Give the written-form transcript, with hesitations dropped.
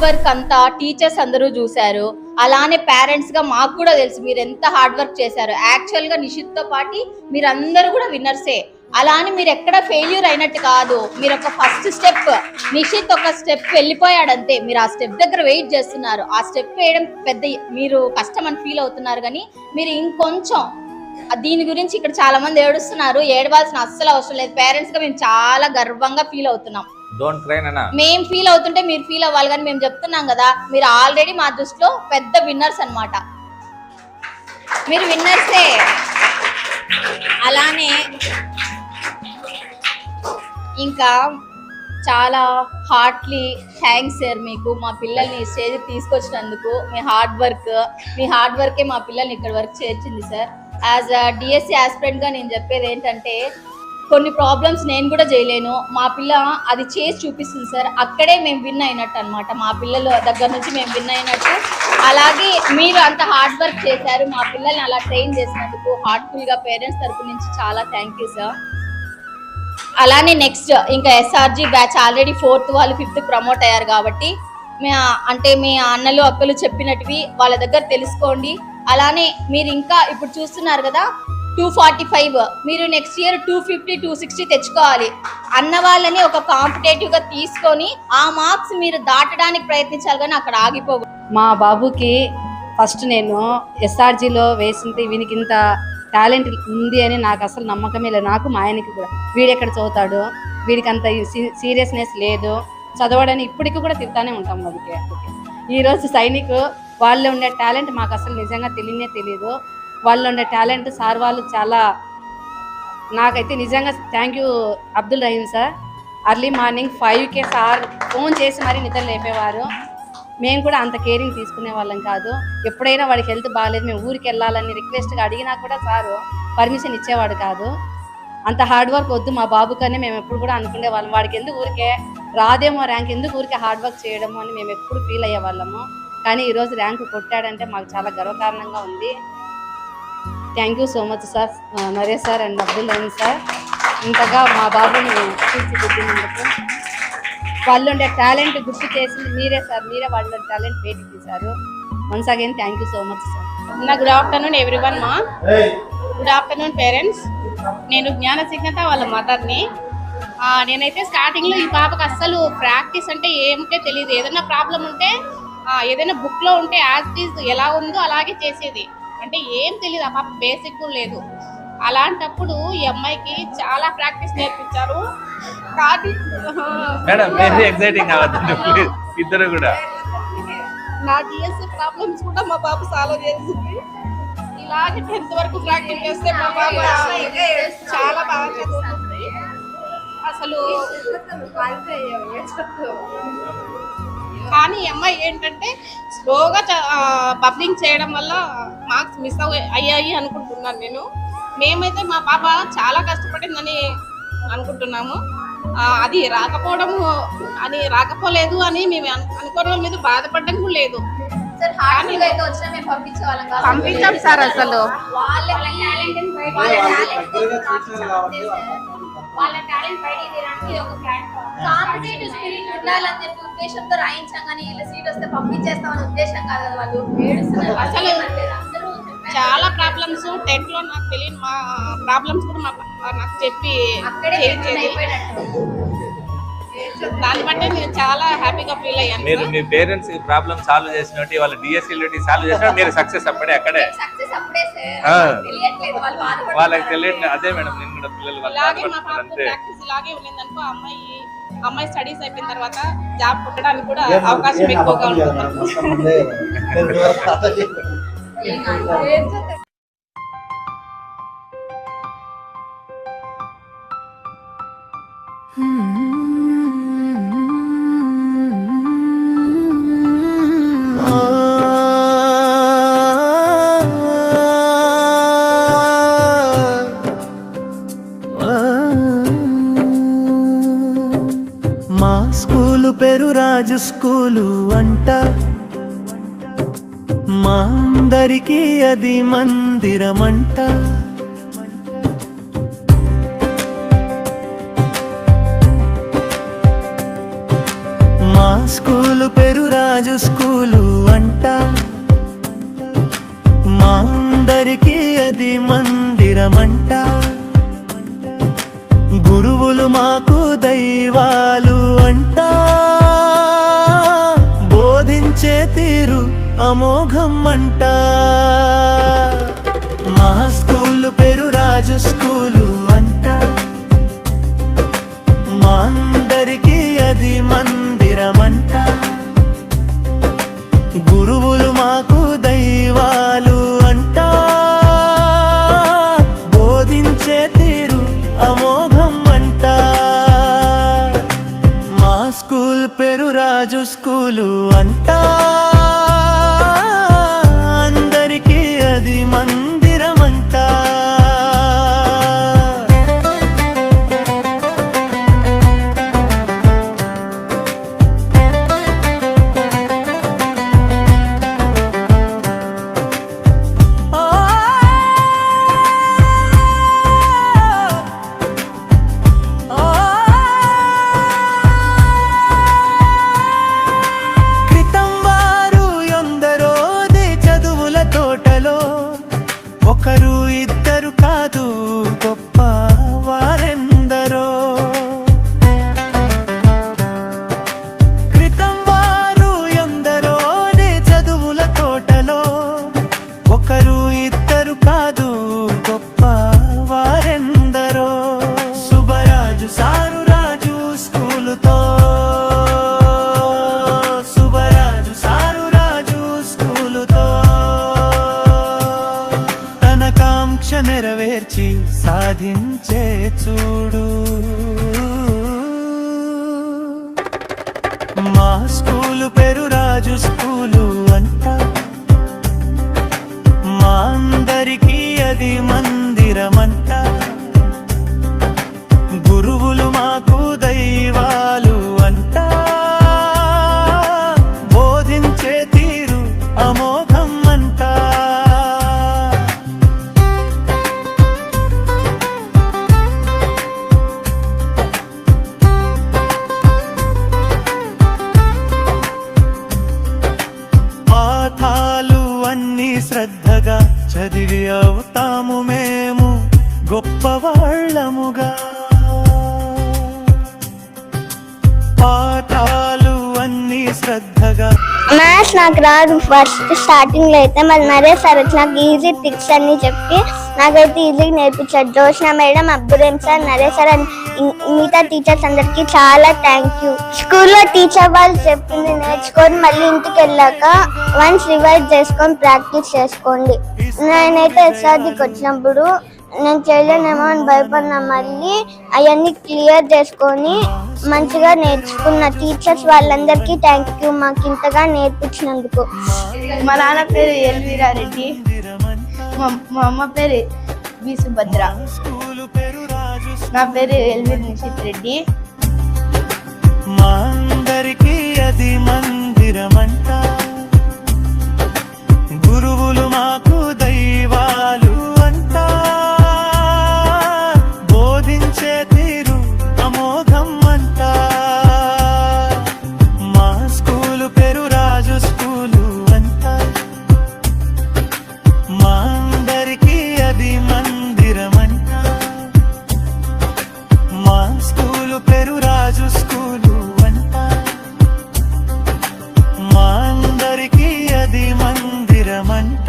Work అంతా teachers అందరూ చూశారు. అలానే పేరెంట్స్ గా మాకు కూడా తెలుసు మీరు ఎంత హార్డ్ వర్క్ చేశారు. యాక్చువల్ గా నిషిత్ తో పాటు మీరందరూ కూడా విన్నర్సే. అలా అని మీరు ఎక్కడ ఫెయిల్యూర్ అయినట్టు కాదు. మీరు ఒక ఫస్ట్ స్టెప్, నిషిత్ ఒక స్టెప్ వెళ్ళిపోయాడు అంతే. మీరు ఆ స్టెప్ దగ్గర వెయిట్ చేస్తున్నారు. ఆ స్టెప్ వేయడం పెద్ద మీరు కష్టం అని ఫీల్ అవుతున్నారు, కానీ మీరు ఇంకొంచెం దీని గురించి ఇక్కడ చాలా మంది ఏడుస్తున్నారు. ఏడవాల్సిన అస్సలు అవసరం లేదు. పేరెంట్స్ గా మేము చాలా గర్వంగా ఫీల్ అవుతున్నాం. మేము ఫీల్ అవుతుంటే మీరు ఫీల్ అవ్వాలి, కానీ మేము చెప్తున్నాం కదా, మీరు ఆల్రెడీ మా దృష్టిలో పెద్ద విన్నర్స్ అన్నమాట. మీరు విన్నర్సే. అలానే ఇంకా చాలా హార్ట్లీ థ్యాంక్స్ సార్ మీకు మా పిల్లల్ని స్టేజ్కి తీసుకొచ్చినందుకు. మీ హార్డ్ వర్కే మా పిల్లల్ని ఇక్కడ వరకు చేర్చింది సార్. యాజ్ అ డిఎస్సి ఆస్పిరెంట్గా నేను చెప్పేది ఏంటంటే, కొన్ని ప్రాబ్లమ్స్ నేను కూడా చేయలేను, మా పిల్ల అది చేసి చూపిస్తుంది సార్. అక్కడే మేము విన్ అయినట్టు అనమాట. మా పిల్లల దగ్గర నుంచి మేము విన్ అయినట్టు. అలాగే మీరు అంత హార్డ్ వర్క్ చేశారు, మా పిల్లల్ని అలా ట్రైన్ చేసినందుకు హార్ట్ఫుల్గా పేరెంట్స్ తరపు నుంచి చాలా థ్యాంక్ యూ సార్. అలానే నెక్స్ట్ ఇంకా ఎస్ఆర్జీ బ్యాచ్ ఆల్రెడీ 4th వాళ్ళు 5th ప్రమోట్ అయ్యారు కాబట్టి మీ అన్నలు అక్కలు చెప్పినట్టువి వాళ్ళ దగ్గర తెలుసుకోండి. అలానే మీరు ఇంకా ఇప్పుడు చూస్తున్నారు కదా 245, మీరు నెక్స్ట్ ఇయర్ 250 260 తెచ్చుకోవాలి. అన్న వాళ్ళని ఒక కాంపిటేటివ్ గా తీసుకొని ఆ మార్క్స్ మీరు దాటడానికి ప్రయత్నించాలి, కానీ అక్కడ ఆగిపోకూడదు. మా బాబుకి ఫస్ట్ నేను ఎస్ఆర్జీలో వేసింది వీనికి ఇంత టాలెంట్ ఉంది అని నాకు అసలు నమ్మకమే లేదు. నాకు మా ఆయనకి కూడా వీడెక్కడ చదువుతాడు, వీడికి అంత సీరియస్నెస్ లేదు, చదవడని ఇప్పటికీ కూడా తిరుగుతానే ఉంటాం. వాడికి ఈరోజు సైనిక్ వాళ్ళు ఉండే టాలెంట్ మాకు అసలు నిజంగా తెలియదు. వాళ్ళు ఉండే టాలెంట్ సార్ వాళ్ళు చాలా, నాకైతే నిజంగా thank you Abdul Rahim sir. Early morning 5కే సార్ ఫోన్ చేసి మరీ నిద్ర లేపేవారు. మేము కూడా అంత కేరింగ్ తీసుకునే వాళ్ళం కాదు. ఎప్పుడైనా వాడికి హెల్త్ బాగాలేదు, మేము ఊరికి వెళ్ళాలని రిక్వెస్ట్గా అడిగినా కూడా సారు పర్మిషన్ ఇచ్చేవాడు కాదు. అంత హార్డ్ వర్క్ వద్దు మా బాబుకనే మేము ఎప్పుడు కూడా అనుకునే వాళ్ళం. వాడికి ఎందుకు ఊరికే రాదేమో ర్యాంక్, ఎందుకు ఊరికే హార్డ్ వర్క్ చేయడము అని మేము ఎప్పుడు ఫీల్ అయ్యేవాళ్ళము. కానీ ఈరోజు ర్యాంక్ కొట్టాడంటే మాకు చాలా గర్వకారణంగా ఉంది. Thank you so much sir, Naresh sir and Abdul Rahim sir, ఇంతగా మా బాబుని తీర్చిదిద్దినందుకు. వాళ్ళు ఉండే టాలెంట్ గుర్తు చేసింది మీరే సార్. మీరే వాళ్ళ టాలెంట్ బయటికి తీశారు. Once again thank you so much sir. Good afternoon everyone మా. Good afternoon parents. నేను జ్ఞానసిగ్నత వాళ్ళ మదర్ని. నేనైతే స్టార్టింగ్లో ఈ పాపకు అస్సలు ప్రాక్టీస్ అంటే ఏమిటో తెలియదు. ఏదైనా ప్రాబ్లం ఉంటే ఏదైనా బుక్లో ఉంటే యాజ్ ఇట్ ఈజ్ ఎలా ఉందో అలాగే చేసేది. అంటే ఏం తెలియదు, ఆ పాప బేసిక్ లేదు. అలాంటప్పుడు ఈ అమ్మాయికి చాలా ప్రాక్టీస్ నేర్పించారు. నా డిఎస్సి ప్రాబ్లమ్స్ కూడా మా బాబు సాల్వ్ చేసింది. ఇలాగే 10th వరకు ప్రాక్టీస్ చేస్తే మా బాబు చాలా బాగా చదువుతుంది. అసలు కానీ ఈ అమ్మాయి ఏంటంటే స్లోగా బబ్లింగ్ చేయడం వల్ల మార్క్స్ మిస్ అయ్యాయి అనుకుంటున్నాను నేను. మేమైతే మా పాప చాలా కష్టపడిందని అనుకుంటున్నాము. అది రాకపోలేదు అని మేము అనుకోవడం లేదు, పంపించడం కూడా లేదు. పంపించాం సార్. అసలు వాళ్ళ టాలెంట్ బయటికి తీయడానికి ఒక ప్లాట్‌ఫామ్. కాంపిటేటివ్ స్పిరిట్ ఉండాలని చెప్పి ఉద్దేశంతో రాయించాం, కానీ ఇలా సీట్ వస్తే పంపించేస్తామని ఉద్దేశం కాదు కదా. వాళ్ళు ఏడుస్తున్నారు. అసలు చాలా ప్రాబ్లమ్స్ 10th లో నాకు తెలియని మా ప్రాబ్లమ్స్ కూడా నాకు చెప్పి దాన్ని బట్టి నేను చాలా హ్యాపీగా ఫీల్ అయ్యాను. మీరు మీ పేరెంట్స్ ప్రాబ్లమ్ సాల్వ్ చేసినట్టు వాళ్ళ డిఎస్సి సాల్వ్ చేసినట్టు మీరు సక్సెస్ అక్కడే వాళ్ళకి తెలియదు. అదే మేడం నేను కూడా పిల్లలు ఇలాగే మా పాప ప్రాక్టీస్ ఇలాగే ఉన్నదనుకో అమ్మాయి స్టడీస్ అయిపోయిన తర్వాత జాబ్ కొట్టడానికి కూడా అవకాశం ఎక్కువగా ఉంటుంది. మా స్కూలు పేరు రాజు స్కూలు అంట, మా అందరికీ అది మందిరమంట. మా స్కూలు పెరురాజు స్కూలు అంట, మా అందరికీ అది మందిరమంట. గురువులు మాకు దైవాలు అంట, బోధించే తీరు అమోఘం అంట. మా స్కూలు పెరురాజు స్కూలు అంట, మా అందరికీ అది మందిరమంట. గురువులు మాకు దైవాలు అంట, బోధించే తీరు అమోఘం అంట. మా స్కూల్ పెరురాజు స్కూలు అంట, అందరికీ అది మందిరమంట. ఒకరు ఇద్దరు కాదు గొప్ప వారెందరో, క్రితం వారు ఎందరో చదువుల తోటలో. ఒకరు ఇద్దరు కాదు గొప్ప వారెందరో. సుబ్బరాజు సారు రాజు స్కూలుతో, సుబ్బరాజు సారు రాజు స్కూలుతో ఆకాంక్ష నెరవేర్చి సాధించే చూడు. మా స్కూలు పెరురాజు స్కూలు అంట, మా అందరికీ అది మందిరమంట. గురువులు మాకు దైవాలు అంట, బోధించే తీరు అమోఘం అంట. పాఠాలు అన్నీ శ్రద్ధగా చదివి అవుతాము మేము గొప్పవాళ్ళముగా. పాఠాలు అన్నీ శ్రద్ధగా. మ్యాథ్స్ నాకు రాదు ఫస్ట్ స్టార్టింగ్ లో అయితే, మరి నరేష్ సార్ వచ్చి నాకు ఈజీ ట్రిక్స్ అన్ని చెప్పి నాకైతే ఈజీగా నేర్పించారు. Joshna madam, Abdul sir, Naresh sir and మిగతా టీచర్స్ అందరికి చాలా థ్యాంక్ యూ. స్కూల్లో టీచర్ వాళ్ళు చెప్పింది నేర్చుకొని మళ్ళీ ఇంటికి వెళ్ళాక వన్స్ రివైజ్ చేసుకొని ప్రాక్టీస్ చేసుకోండి. నేనైతే ఎస్ఆర్డీకి వచ్చినప్పుడు నేను చేయలేనేమో అని భయపడినా, మళ్ళీ అవన్నీ క్లియర్ చేసుకొని మంచిగా నేర్చుకున్న టీచర్స్ వాళ్ళందరికీ థ్యాంక్ యూ, మాకు ఇంతగా నేర్పించినందుకు. మా నాన్న పేరు ఎల్వీరా రెడ్డి, మా అమ్మ పేరు వి సుభద్ర, నా పేరు ఎల్వీర్ నిషిత్ రెడ్డి. మా అందరికీ అది మందిరమంట, గురువులు మాకు దైవాలు అంట, బోధించే తీరు అమోఘం అంట. మా స్కూలు పెరురాజు స్కూలు అంట, మా అందరికీ అది మందిరమంట. మా స్కూలు పెరురాజు స్కూలు అంట, మా అందరికీ అది మందిరమంట.